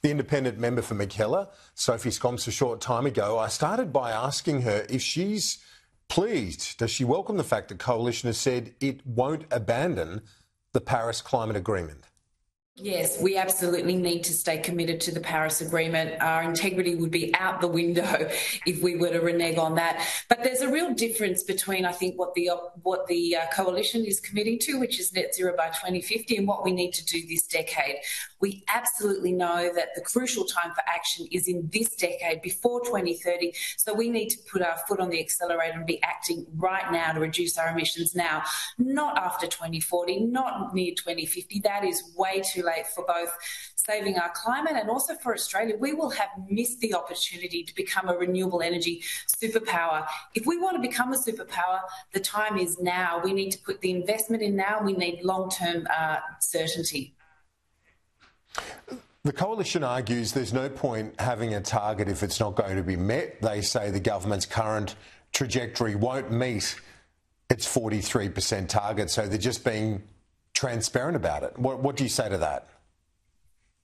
the independent member for McKellar, Sophie Scamps, a short time ago. I started by asking her if she's pleased. Does she welcome the fact that Coalition has said it won't abandon the Paris Climate Agreement? Yes, we absolutely need to stay committed to the Paris Agreement. Our integrity would be out the window if we were to renege on that. But there's a real difference between, I think, what the coalition is committing to, which is net zero by 2050, and what we need to do this decade. We absolutely know that the crucial time for action is in this decade, before 2030. So we need to put our foot on the accelerator and be acting right now to reduce our emissions now, not after 2040, not near 2050. That is way too late for both saving our climate and also for Australia. We will have missed the opportunity to become a renewable energy superpower. If we want to become a superpower, the time is now. We need to put the investment in now. We need long-term certainty. The Coalition argues there's no point having a target if it's not going to be met. They say the government's current trajectory won't meet its 43% target, so they're just being transparent about it. What do you say to that?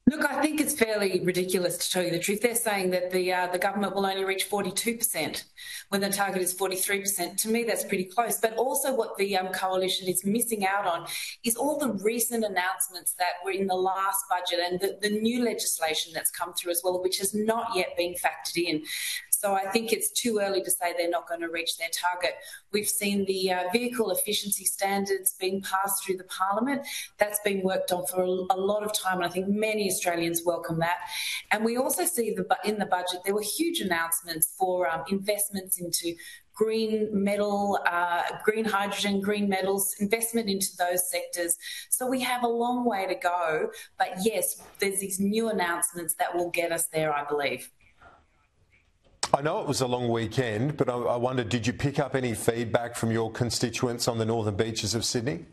Look, I think it's fairly ridiculous, to tell you the truth. They're saying that the government will only reach 42% when the target is 43%. To me, that's pretty close. But also what the coalition is missing out on is all the recent announcements that were in the last budget and the new legislation that's come through as well, which has not yet been factored in. So I think it's too early to say they're not going to reach their target. We've seen the vehicle efficiency standards being passed through the parliament. That's been worked on for a lot of time, and I think many Australians welcome that. And we also see in the budget there were huge announcements for investments into green metal, green hydrogen, green metals, investment into those sectors. So we have a long way to go. But yes, there's these new announcements that will get us there, I believe. I know it was a long weekend, but I wonder, did you pick up any feedback from your constituents on the northern beaches of Sydney?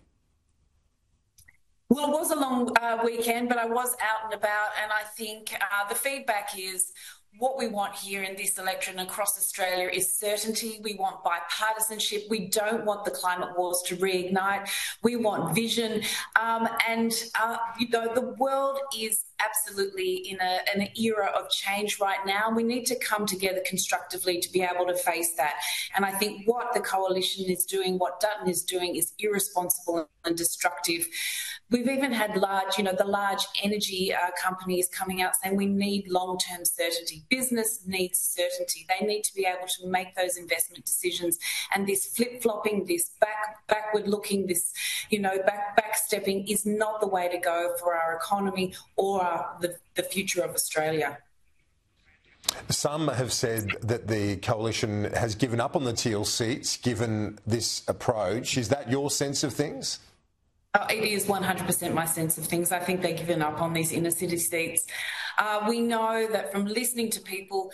Well, it was a long weekend, but I was out and about, and I think the feedback is what we want here in this electorate and across Australia is certainty. We want bipartisanship. We don't want the climate wars to reignite. We want vision. The world is absolutely in an era of change right now. We need to come together constructively to be able to face that. And I think what the coalition is doing, what Dutton is doing, is irresponsible and destructive. We've even had the large energy companies coming out saying we need long-term certainty. Business needs certainty. They need to be able to make those investment decisions. And this flip-flopping, this backward-looking, this backstepping is not the way to go for our economy or the future of Australia. Some have said that the coalition has given up on the Teal seats given this approach. Is that your sense of things? Oh, it is 100% my sense of things. I think they've given up on these inner city seats. We know that from listening to people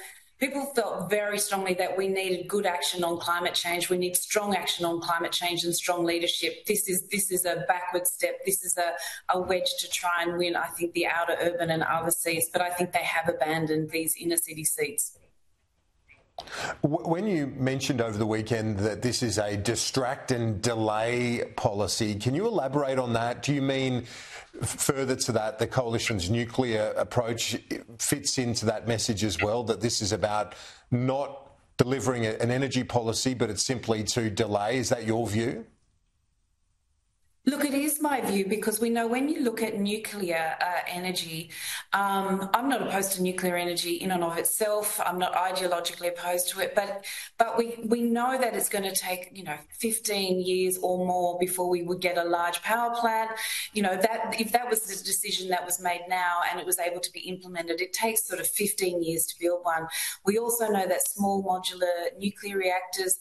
felt very strongly that we needed good action on climate change. We need strong action on climate change and strong leadership. This is a backward step. This is a wedge to try and win, I think, the outer urban and other seats. But I think they have abandoned these inner city seats. When you mentioned over the weekend that this is a distract and delay policy, can you elaborate on that? Do you mean further to that, the coalition's nuclear approach fits into that message as well, that this is about not delivering an energy policy, but it's simply to delay? Is that your view? Look, it is my view, because we know when you look at nuclear energy, I'm not opposed to nuclear energy in and of itself. I'm not ideologically opposed to it, but we know that it's going to take 15 years or more before we would get a large power plant. That if that was the decision that was made now and it was able to be implemented, it takes sort of 15 years to build one. We also know that small modular nuclear reactors,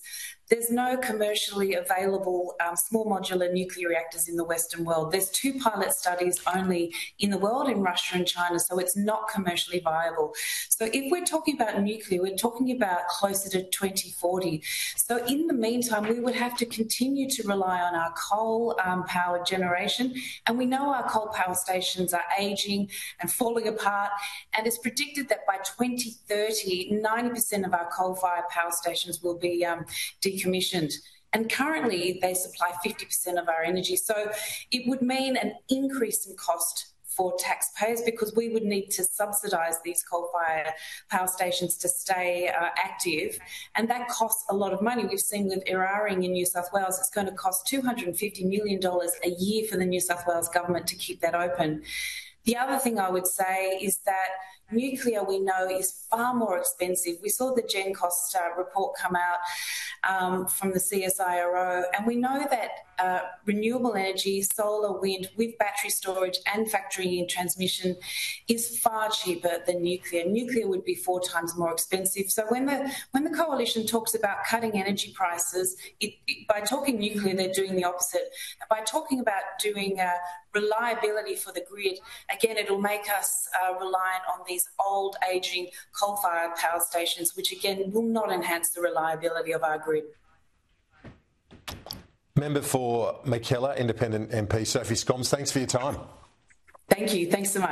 there's no commercially available small modular nuclear reactors in the Western world. There's 2 pilot studies only in the world, in Russia and China, so it's not commercially viable. So if we're talking about nuclear, we're talking about closer to 2040. So in the meantime, we would have to continue to rely on our coal-powered generation, and we know our coal power stations are ageing and falling apart, and it's predicted that by 2030, 90% of our coal-fired power stations will be decommissioned. And currently they supply 50% of our energy. So it would mean an increase in cost for taxpayers because we would need to subsidise these coal-fired power stations to stay active, and that costs a lot of money. We've seen with Eraring in New South Wales, it's going to cost $250 million a year for the New South Wales government to keep that open. The other thing I would say is that nuclear, we know, is far more expensive. We saw the Gen Cost report come out from the CSIRO, and we know that renewable energy, solar, wind, with battery storage and factoring in transmission is far cheaper than nuclear. Nuclear would be 4 times more expensive. So when the coalition talks about cutting energy prices, by talking nuclear, they're doing the opposite. By talking about doing reliability for the grid, again, it'll make us reliant on these old, ageing coal-fired power stations, which again will not enhance the reliability of our grid. Member for Mackellar, Independent MP Sophie Scamps, thanks for your time. Thank you. Thanks so much.